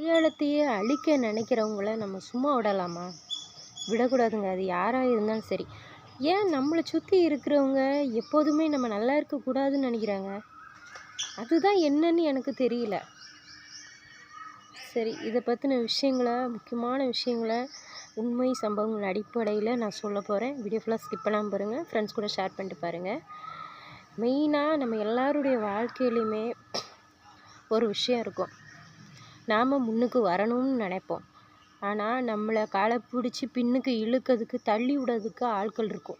அடையாளத்தையே அழிக்க நினைக்கிறவங்கள நம்ம சும்மா விடலாமா? விடக்கூடாதுங்க. அது யாராக இருந்தாலும் சரி. ஏன் நம்மளை சுற்றி இருக்கிறவங்க எப்போதுமே நம்ம நல்லா இருக்கக்கூடாதுன்னு நினைக்கிறாங்க? அதுதான் என்னன்னு எனக்கு தெரியல. சரி, இதை பற்றின விஷயங்களை, முக்கியமான விஷயங்களை, உண்மை சம்பவங்கள் அடிப்படையில் நான் சொல்ல போகிறேன். வீடியோ ஃபுல்லாக ஸ்கிப் பண்ணாமல் பாருங்கள். ஃப்ரெண்ட்ஸ் கூட ஷேர் பண்ணிட்டு பாருங்கள். மெயினாக நம்ம எல்லாருடைய வாழ்க்கையிலையுமே ஒரு விஷயம் இருக்கும். நாம் முன்னுக்கு வரணும்னு நினைப்போம். ஆனால் நம்மளை காலை பிடிச்சி பின்னுக்கு இழுக்கிறதுக்கு, தள்ளி விடுறதுக்கு ஆட்கள் இருக்கும்.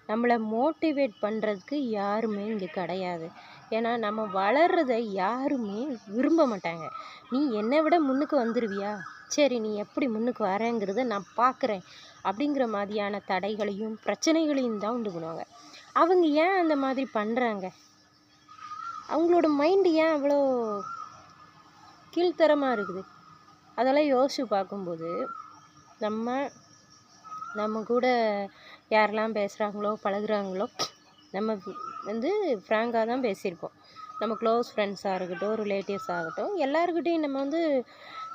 நம்மளை மோட்டிவேட் பண்ணுறதுக்கு யாருமே இங்கே கிடையாது. ஏன்னா நம்ம வளர்றதை யாருமே விரும்ப மாட்டாங்க. நீ என்னை விட முன்னுக்கு வந்துடுவியா? சரி, நீ எப்படி முன்னுக்கு வரேங்கிறத நான் பார்க்குறேன் அப்படிங்கிற மாதிரியான தடைகளையும் பிரச்சனைகளையும் தான் உண்டு பண்ணுவாங்க. அவங்க ஏன் அந்த மாதிரி பண்ணுறாங்க? அவங்களோட மைண்டு ஏன் அவ்வளோ கீழ்த்தரமாக இருக்குது? அதெல்லாம் யோசித்து பார்க்கும்போது நம்ம கூட யாரெல்லாம் பேசுகிறாங்களோ பழகுறாங்களோ நம்ம ஃப்ராங்காக தான் பேசியிருப்போம். நம்ம க்ளோஸ் ஃப்ரெண்ட்ஸாக இருக்கட்டும், ரிலேட்டிவ்ஸ் ஆகட்டும், எல்லாருக்கிட்டையும் நம்ம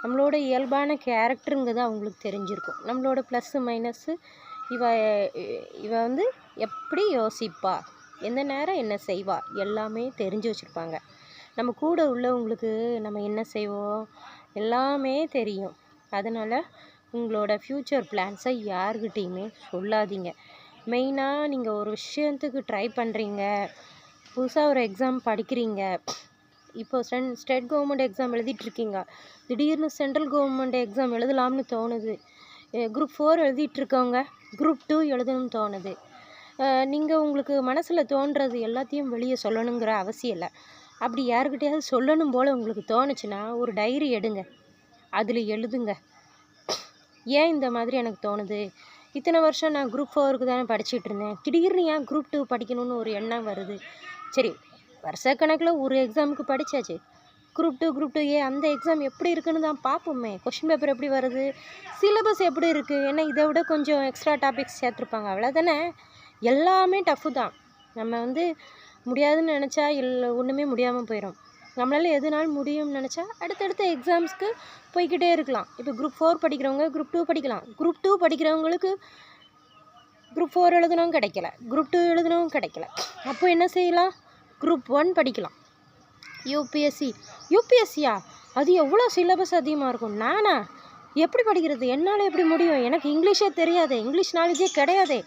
நம்மளோட இயல்பான கேரக்டருங்கிறது அவங்களுக்கு தெரிஞ்சிருக்கும். நம்மளோட ப்ளஸ்ஸு மைனஸ்ஸு, இவ எப்படி யோசிப்பா, எந்த நேரம் என்ன செய்வா, எல்லாமே தெரிஞ்சு வச்சுருப்பாங்க. நம்ம கூட உள்ளவங்களுக்கு நம்ம என்ன செய்வோம் எல்லாமே தெரியும். அதனால் உங்களோட ஃப்யூச்சர் பிளான்ஸை யார்கிட்டையுமே சொல்லாதீங்க. மெயினாக நீங்கள் ஒரு விஷயத்துக்கு ட்ரை பண்ணுறீங்க, புதுசாக ஒரு எக்ஸாம் படிக்கிறீங்க, இப்போ ஸ்டேட் கவர்மெண்ட் எக்ஸாம் எழுதிட்டுருக்கீங்க, திடீர்னு சென்ட்ரல் கவர்மெண்ட் எக்ஸாம் எழுதலாம்னு தோணுது, குரூப் 4 எழுதிட்டுருக்கவங்க குரூப் 2 எழுதணும்னு தோணுது. நீங்கள் உங்களுக்கு மனசில் தோன்றது எல்லாத்தையும் வெளியே சொல்லணுங்கிற அவசியம் இல்லை. அப்படி யாருக்கிட்டையாவது சொல்லணும் போல் உங்களுக்கு தோணுச்சுன்னா ஒரு டைரி எடுங்க, அதில் எழுதுங்க. ஏன் இந்த மாதிரி எனக்கு தோணுது? இத்தனை வருஷம் நான் குரூப் 4க்கு தானே படிச்சுட்டு இருந்தேன், திடீர்னு ஏன் குரூப் 2 படிக்கணும்னு ஒரு எண்ணம் வருது? சரி, வருஷக்கணக்கில் ஒரு எக்ஸாமுக்கு படித்தாச்சு, குரூப் 2 அந்த எக்ஸாம் எப்படி இருக்குன்னு தான் பார்ப்போமே. கொஷின் பேப்பர் எப்படி வருது, சிலபஸ் எப்படி இருக்குது, ஏன்னா இதை விட கொஞ்சம் எக்ஸ்ட்ரா டாபிக்ஸ் சேர்த்துருப்பாங்க, அவ்வளோதானே. எல்லாமே டஃப்பு தான். நம்ம முடியாதுன்னு நினச்சா ஒன்றுமே முடியாமல் போயிடும். நம்மளால் எதுனாலும் முடியும்னு நினச்சா அடுத்தடுத்த எக்ஸாம்ஸ்க்கு போய்கிட்டே இருக்கலாம். இப்போ குரூப் 4 படிக்கிறவங்க குரூப் 2 படிக்கலாம். குரூப் 2 படிக்கிறவங்களுக்கு குரூப் 4 எழுதணும் கிடைக்கல, குரூப் 2 எழுதணும் கிடைக்கல. அப்போ என்ன செய்யலாம்? குரூப் 1 படிக்கலாம். யூபிஎஸ்சியா? அது எவ்வளோ சிலபஸ் அதிகமாக இருக்கும். நானா எப்படி படிக்கிறது, என்னால் எப்படி முடியும், எனக்கு இங்கிலீஷே தெரியாதே, இங்கிலீஷ் நாலேஜே கிடையாதே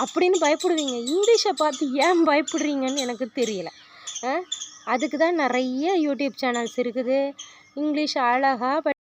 அப்படின்னு பயப்படுவீங்க. இங்கிலீஷை பார்த்து ஏன் பயப்படுறீங்கன்னு எனக்கு தெரியல. அதுக்கு தான் நிறைய யூடியூப் சேனல்ஸ் இருக்குது. இங்கிலீஷ் அழகாக